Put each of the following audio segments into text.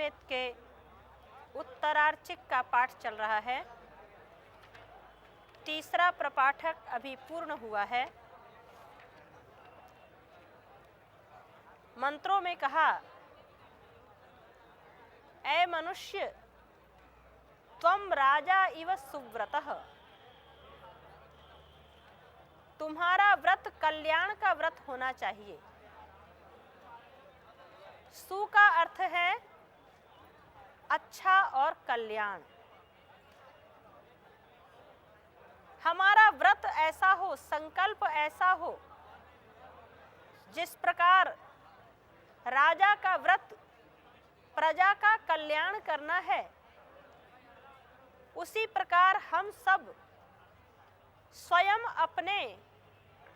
अथर्ववेद के उत्तरार्चिक का पाठ चल रहा है। तीसरा प्रपाठक अभी पूर्ण हुआ है। मंत्रों में कहा, ऐ मनुष्य त्वं राजा इव सुव्रतः, तुम्हारा व्रत कल्याण का व्रत होना चाहिए। सु का अर्थ है अच्छा और कल्याण। हमारा व्रत ऐसा हो, संकल्प ऐसा हो, जिस प्रकार राजा का व्रत प्रजा का कल्याण करना है, उसी प्रकार हम सब स्वयं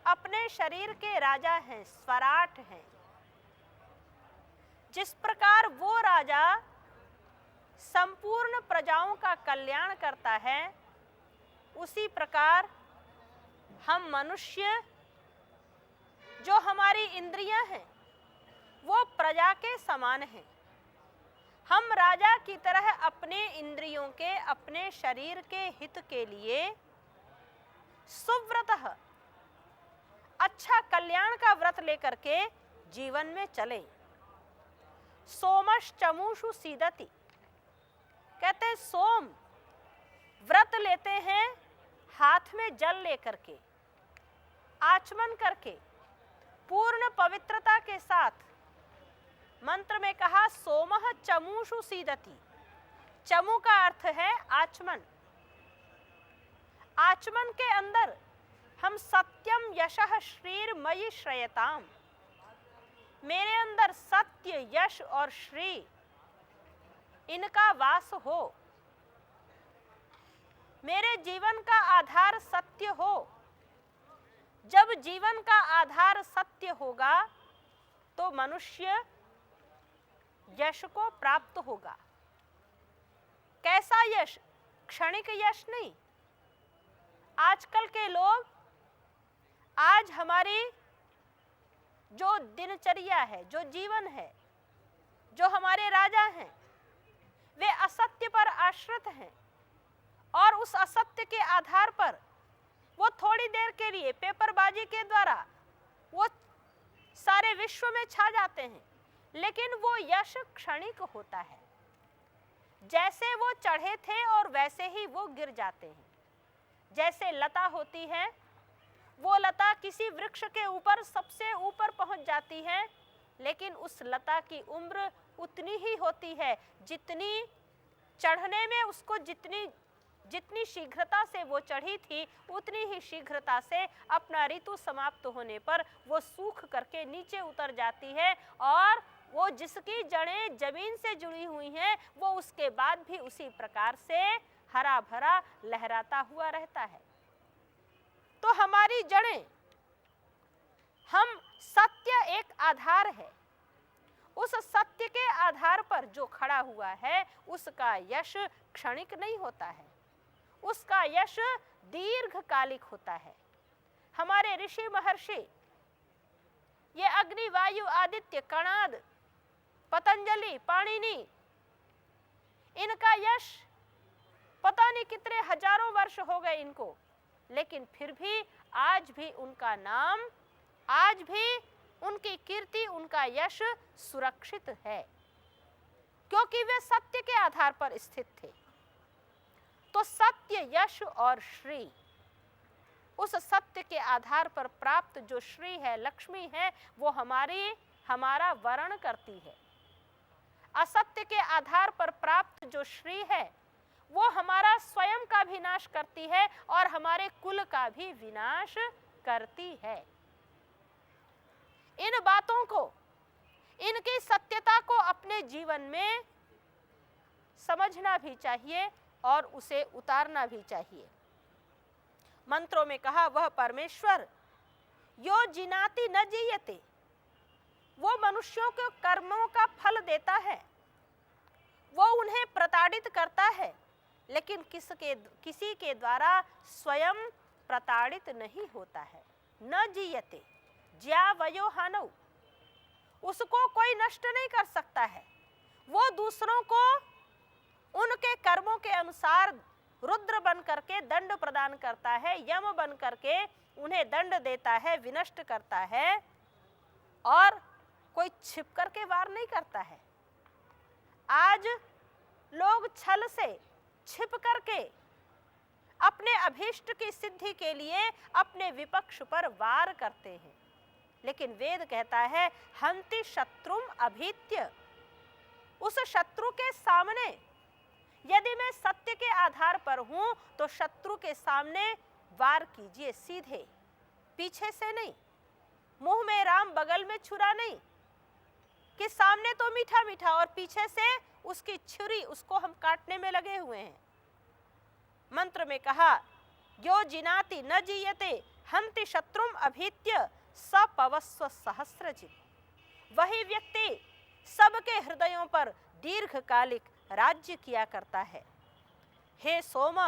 अपने शरीर के राजा हैं, स्वराट हैं। जिस प्रकार वो राजा संपूर्ण प्रजाओं का कल्याण करता है, उसी प्रकार हम मनुष्य, जो हमारी इंद्रियां हैं, वो प्रजा के समान हैं। हम राजा की तरह अपने इंद्रियों के, अपने शरीर के हित के लिए सुव्रतः, अच्छा कल्याण का व्रत लेकर के जीवन में चले। सोमश्चमूषु सीदति, कहते सोम व्रत लेते हैं हाथ में जल लेकर के, आचमन करके, पूर्ण पवित्रता के साथ। मंत्र में कहा सोमः चमूषु सीदति। चमू का अर्थ है आचमन। आचमन के अंदर हम सत्यम यशः श्रीर्मयि श्रयताम, मेरे अंदर सत्य, यश और श्री, इनका वास हो। मेरे जीवन का आधार सत्य हो। जब जीवन का आधार सत्य होगा तो मनुष्य यश को प्राप्त होगा। कैसा यश? क्षणिक यश नहीं। आजकल के लोग, आज हमारी जो दिनचर्या है, जो जीवन है, जो हमारे राजा हैं, वे असत्य पर आश्रित हैं और उस असत्य के आधार पर वो थोड़ी देर के लिए पेपरबाजी के द्वारा वो सारे विश्व में छा जाते हैं, लेकिन वो यश क्षणिक होता है। जैसे वो चढ़े थे और वैसे ही वो गिर जाते हैं। जैसे लता होती है, वो लता किसी वृक्ष के ऊपर सबसे ऊपर पहुंच जाती है, लेकिन उस लता की उम्र उतनी ही होती है जितनी चढ़ने में उसको जितनी शीघ्रता से वो चढ़ी थी, उतनी ही शीघ्रता से अपना ऋतु समाप्त होने पर वो सूख करके नीचे उतर जाती है। और वो जिसकी जड़ें जमीन से जुड़ी हुई हैं, वो उसके बाद भी उसी प्रकार से हरा भरा लहराता हुआ रहता है। तो हमारी जड़ें, हम सत्य एक आधार है, उस सत्य के आधार पर जो खड़ा हुआ है, उसका यश क्षणिक नहीं होता है, उसका यश दीर्घकालिक होता है। हमारे ऋषि महर्षि, ये अग्नि, वायु, आदित्य, कणाद, पतंजलि, पाणिनि, इनका यश पता नहीं कितने हजारों वर्ष हो गए इनको, लेकिन फिर भी आज भी उनका नाम, आज भी उनकी कीर्ति, उनका यश सुरक्षित है, क्योंकि वे सत्य के आधार पर स्थित थे। तो सत्य, यश और श्री, उस सत्य के आधार पर प्राप्त जो श्री है, लक्ष्मी है, वो हमारा वरण करती है। असत्य के आधार पर प्राप्त जो श्री है, वो हमारा स्वयं का भी नाश करती है और हमारे कुल का भी विनाश करती है। इन बातों को, इनकी सत्यता को अपने जीवन में समझना भी चाहिए और उसे उतारना भी चाहिए। मंत्रों में कहा, वह परमेश्वर यो जिनाति न जीयते, वो मनुष्यों के कर्मों का फल देता है, वो उन्हें प्रताड़ित करता है, लेकिन किसी के द्वारा स्वयं प्रताड़ित नहीं होता है। न जीयते ज्या वयो हानौ, उसको कोई नष्ट नहीं कर सकता है, वो दूसरों को उनके कर्मों के अनुसार रुद्र बन करके दंड प्रदान करता है, यम बन करके उन्हें दंड देता है, विनष्ट करता है, और कोई छिप करके वार नहीं करता है। आज लोग छल से छिप करके अपने अभीष्ट की सिद्धि के लिए अपने विपक्ष पर वार करते हैं, लेकिन वेद कहता है हंति शत्रुम अभीत्य। उस शत्रु के सामने यदि मैं सत्य के आधार पर हूं तो शत्रु के सामने वार कीजिए, सीधे, पीछे से नहीं, मुंह में राम बगल में छुरा नहीं, कि सामने तो मीठा मीठा और पीछे से उसकी छुरी, उसको हम काटने में लगे हुए हैं। मंत्र में कहा यो जिनाति न जीयते हंति शत्रुम अभीत्य सपवस्व सहस्रजित। वही व्यक्ति सबके हृदयों पर दीर्घकालिक राज्य किया करता है। हे सोम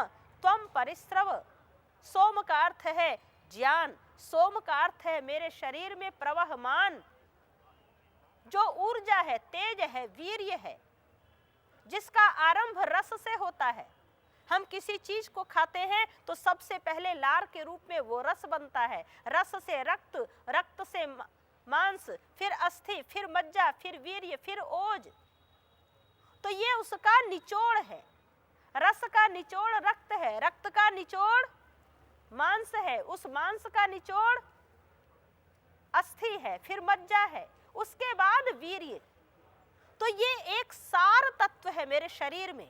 त्वम परिस्रव। सोम का अर्थ है ज्ञान, सोम का अर्थ है मेरे शरीर में प्रवहमान जो ऊर्जा है, तेज है, वीर्य है, जिसका आरंभ रस से होता है। हम किसी चीज को खाते हैं तो सबसे पहले लार के रूप में वो रस बनता है, रस से रक्त, रक्त से मांस, फिर अस्थि, फिर मज्जा, फिर वीर्य, फिर ओज। तो ये उसका निचोड़ है। रस का निचोड़ रक्त है, रक्त का निचोड़ मांस है, उस मांस का निचोड़ अस्थि है, फिर मज्जा है, उसके बाद वीर्य। तो ये एक सार तत्व है मेरे शरीर में।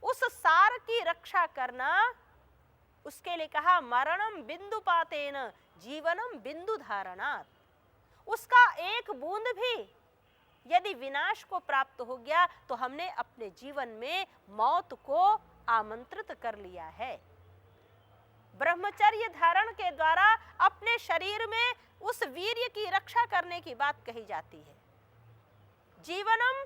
उस सार की रक्षा करना, उसके लिए कहा मरणम बिंदुपातेन जीवनम बिंदु धारणात्। उसका एक बूंद भी यदि विनाश को प्राप्त हो गया तो हमने अपने जीवन में मौत को आमंत्रित कर लिया है। ब्रह्मचर्य धारण के द्वारा अपने शरीर में उस वीर्य की रक्षा करने की बात कही जाती है। जीवनम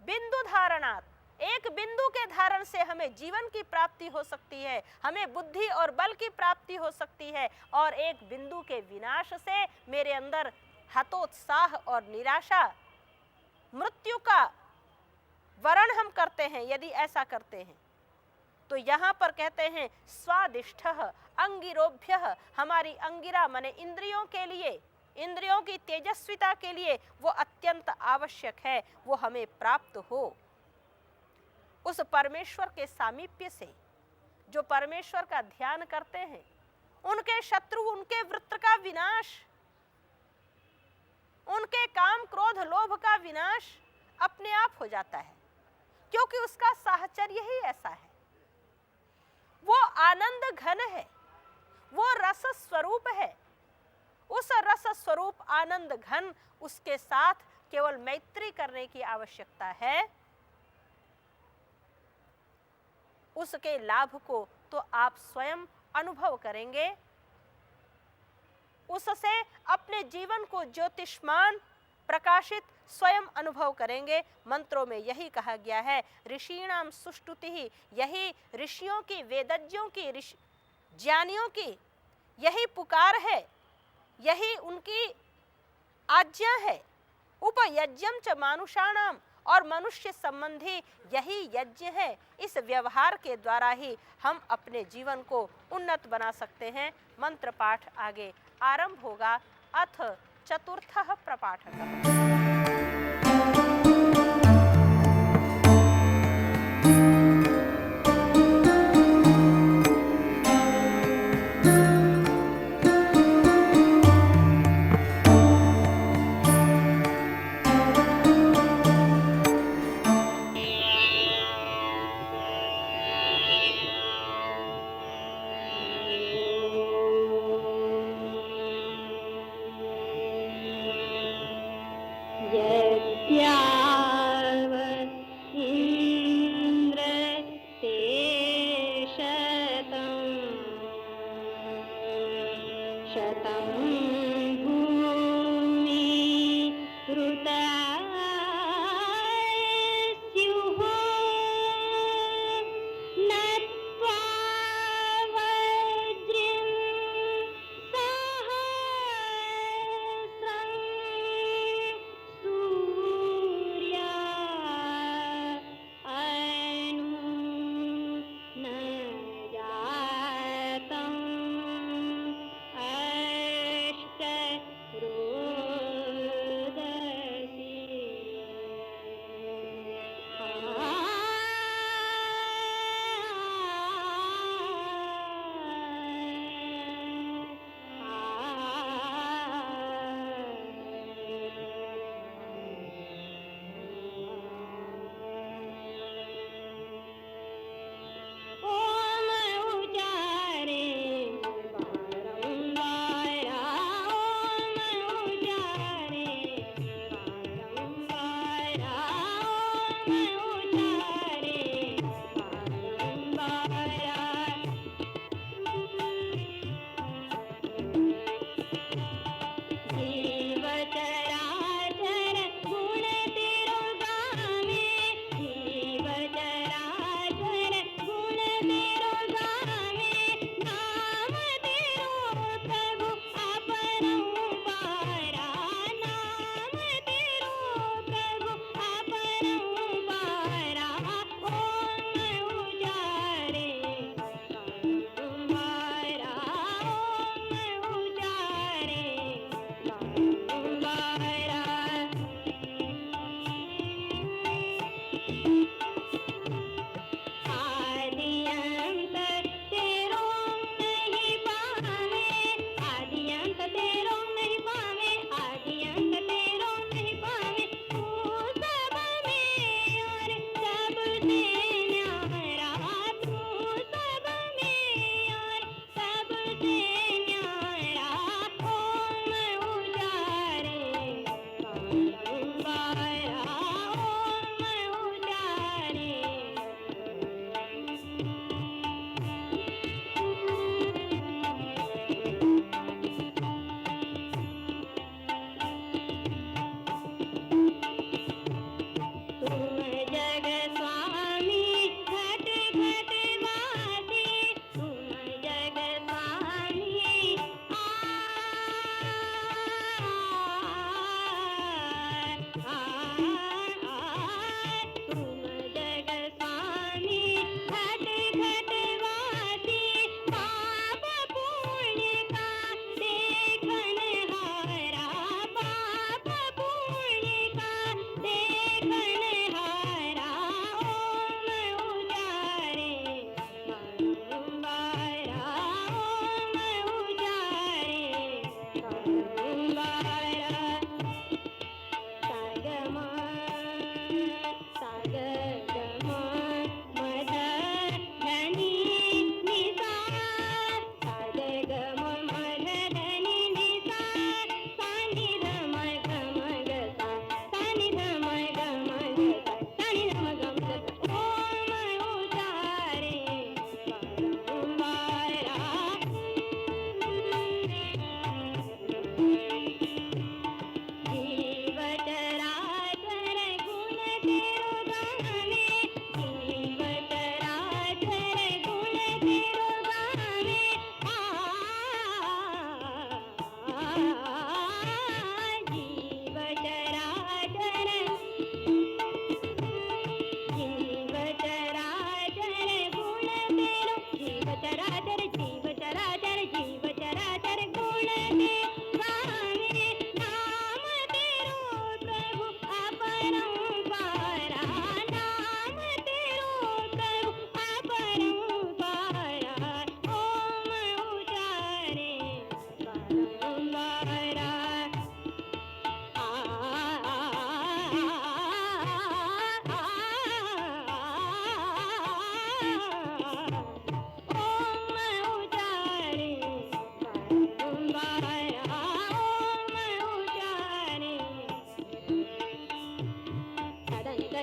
बिंदु धारणात्। एक बिंदु के धारण से हमें जीवन की प्राप्ति हो सकती है, हमें बुद्धि और बल की प्राप्ति हो सकती है, और एक बिंदु के विनाश से मेरे अंदर हतोत्साह और निराशा, मृत्यु का वरण हम करते हैं। यदि ऐसा करते हैं तो यहाँ पर कहते हैं स्वादिष्ठः अंगिरोभ्यः। हमारी अंगिरा माने इंद्रियों के लिए, इंद्रियों की तेजस्विता के लिए वो अत्यंत आवश्यक है, वो हमें प्राप्त हो उस परमेश्वर के सामीप्य से। जो परमेश्वर का ध्यान करते हैं उनके शत्रु, उनके वृत्त का विनाश, उनके काम क्रोध लोभ का विनाश अपने आप हो जाता है, क्योंकि उसका साहचर्य ही ऐसा है। वो आनंद घन है, वो रस स्वरूप है। उस रस स्वरूप आनंद घन उसके साथ केवल मैत्री करने की आवश्यकता है। उसके लाभ को तो आप स्वयं अनुभव करेंगे, उससे अपने जीवन को ज्योतिष्मान प्रकाशित स्वयं अनुभव करेंगे। मंत्रों में यही कहा गया है ऋषीणाम सुष्टुतिः। यही ऋषियों की, वेदज्ञों की, ज्ञानियों की यही पुकार है, यही उनकी आज्ञा है। उपयज्ञम च मानुषाणाम। और मनुष्य संबंधी यही यज्ञ है। इस व्यवहार के द्वारा ही हम अपने जीवन को उन्नत बना सकते हैं। मंत्र पाठ आगे आरंभ होगा। अथ चतुर्थः प्रपाठकः। जय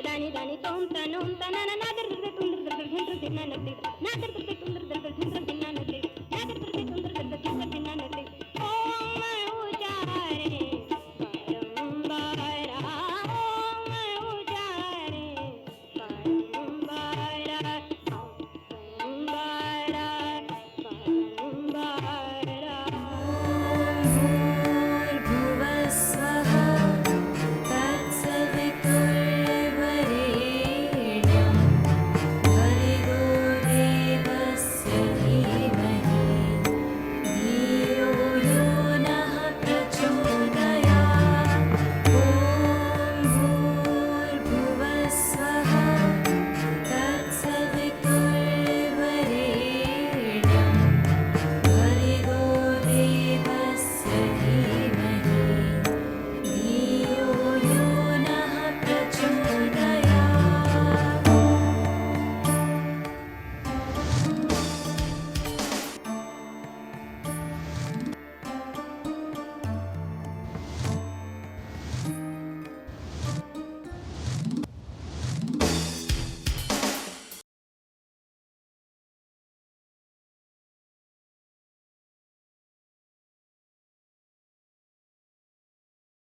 da da